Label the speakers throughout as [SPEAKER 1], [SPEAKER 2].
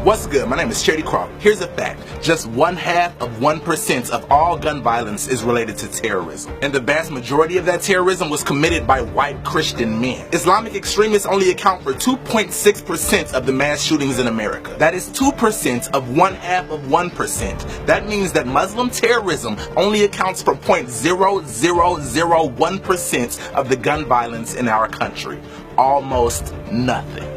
[SPEAKER 1] What's good? My name is Charity Crawford. Here's a fact. Just 0.5% of all gun violence is related to terrorism. And the vast majority of that terrorism was committed by white Christian men. Islamic extremists only account for 2.6% of the mass shootings in America. That is 2% of 0.5%. That means that Muslim terrorism only accounts for 0.0001% of the gun violence in our country. Almost nothing.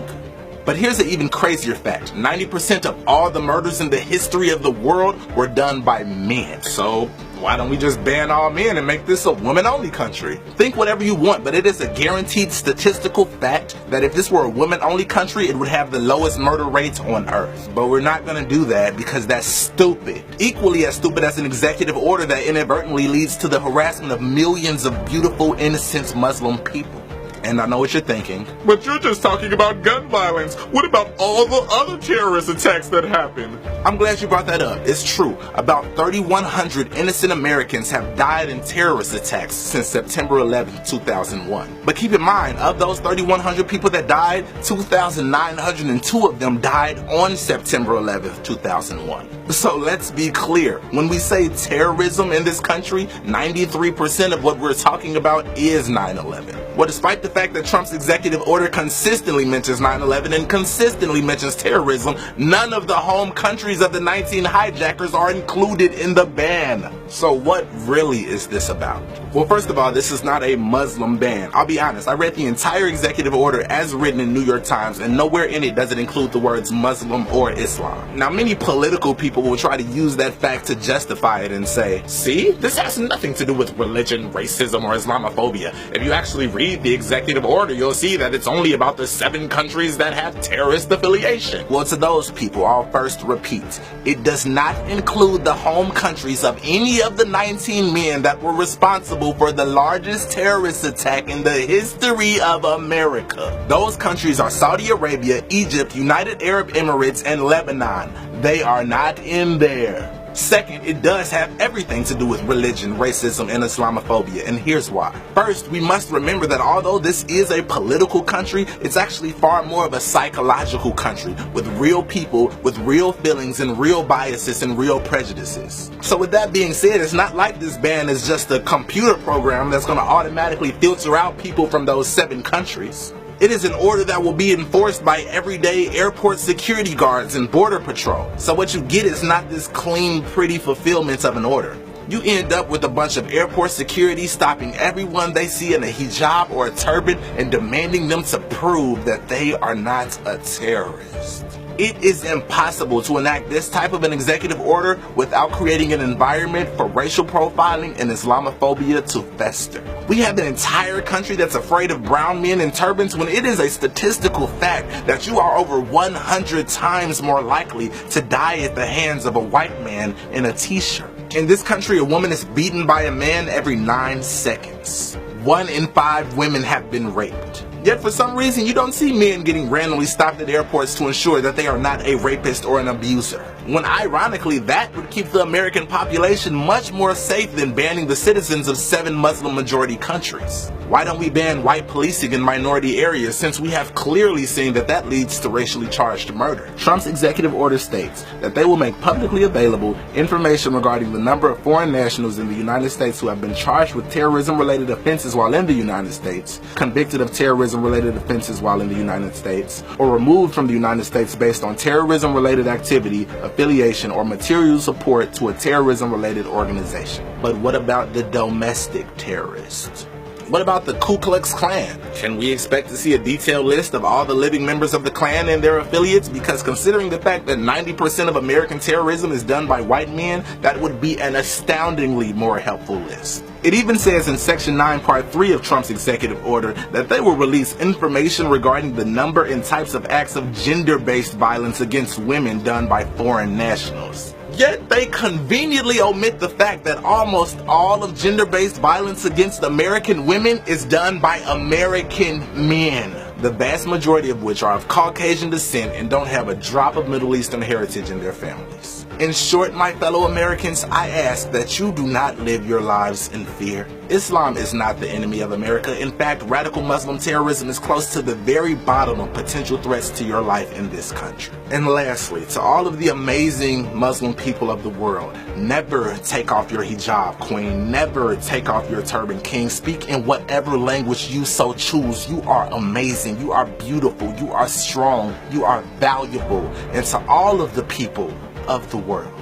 [SPEAKER 1] But here's an even crazier fact. 90% of all the murders in the history of the world were done by men. So why don't we just ban all men and make this a women-only country? Think whatever you want, but it is a guaranteed statistical fact that if this were a women-only country, it would have the lowest murder rates on earth. But we're not going to do that because that's stupid. Equally as stupid as an executive order that inadvertently leads to the harassment of millions of beautiful, innocent Muslim people. And I know what you're thinking. But you're just talking about gun violence. What about all the other terrorist attacks that happened? I'm glad you brought that up. It's true. About 3,100 innocent Americans have died in terrorist attacks since September 11, 2001. But keep in mind, of those 3,100 people that died, 2,902 of them died on September 11, 2001. So let's be clear. When we say terrorism in this country, 93% of what we're talking about is 9/11. Well, despite the fact that Trump's executive order consistently mentions 9/11 and consistently mentions terrorism, none of the home countries of the 19 hijackers are included in the ban. So what really is this about? Well, first of all, this is not a Muslim ban. I'll be honest, I read the entire executive order as written in New York Times, and nowhere in it does it include the words Muslim or Islam. Now, many political people will try to use that fact to justify it and say, see, this has nothing to do with religion, racism, or Islamophobia. If you actually read the executive order, you'll see that it's only about the 7 countries that have terrorist affiliation. Well, to those people, I'll first repeat, it does not include the home countries of any of the 19 men that were responsible for the largest terrorist attack in the history of America. Those countries are Saudi Arabia, Egypt, United Arab Emirates, and Lebanon. They are not in there. Second, it does have everything to do with religion, racism, and Islamophobia, and here's why. First, we must remember that although this is a political country, it's actually far more of a psychological country with real people, with real feelings and real biases and real prejudices. So with that being said, it's not like this ban is just a computer program that's going to automatically filter out people from those 7 countries. It is an order that will be enforced by everyday airport security guards and border patrol. So what you get is not this clean, pretty fulfillment of an order. You end up with a bunch of airport security stopping everyone they see in a hijab or a turban and demanding them to prove that they are not a terrorist. It is impossible to enact this type of an executive order without creating an environment for racial profiling and Islamophobia to fester. We have an entire country that's afraid of brown men in turbans when it is a statistical fact that you are over 100 times more likely to die at the hands of a white man in a t-shirt. In this country, a woman is beaten by a man every 9 seconds. 1 in 5 women have been raped. Yet for some reason, you don't see men getting randomly stopped at airports to ensure that they are not a rapist or an abuser. When ironically, that would keep the American population much more safe than banning the citizens of 7 Muslim majority countries. Why don't we ban white policing in minority areas since we have clearly seen that that leads to racially charged murder? Trump's executive order states that they will make publicly available information regarding the number of foreign nationals in the United States who have been charged with terrorism-related offenses while in the United States, convicted of terrorism-related offenses while in the United States, or removed from the United States based on terrorism-related activity, affiliation, or material support to a terrorism-related organization. But what about the domestic terrorists? What about the Ku Klux Klan? Can we expect to see a detailed list of all the living members of the Klan and their affiliates? Because considering the fact that 90% of American terrorism is done by white men, that would be an astoundingly more helpful list. It even says in Section 9, Part 3 of Trump's executive order that they will release information regarding the number and types of acts of gender-based violence against women done by foreign nationals. Yet they conveniently omit the fact that almost all of gender-based violence against American women is done by American men, the vast majority of which are of Caucasian descent and don't have a drop of Middle Eastern heritage in their families. In short, my fellow Americans, I ask that you do not live your lives in fear. Islam is not the enemy of America. In fact, radical Muslim terrorism is close to the very bottom of potential threats to your life in this country. And lastly, to all of the amazing Muslim people of the world, never take off your hijab, queen. Never take off your turban, king. Speak in whatever language you so choose. You are amazing. You are beautiful. You are strong. You are valuable. And to all of the people of the world,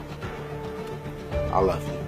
[SPEAKER 1] I love you.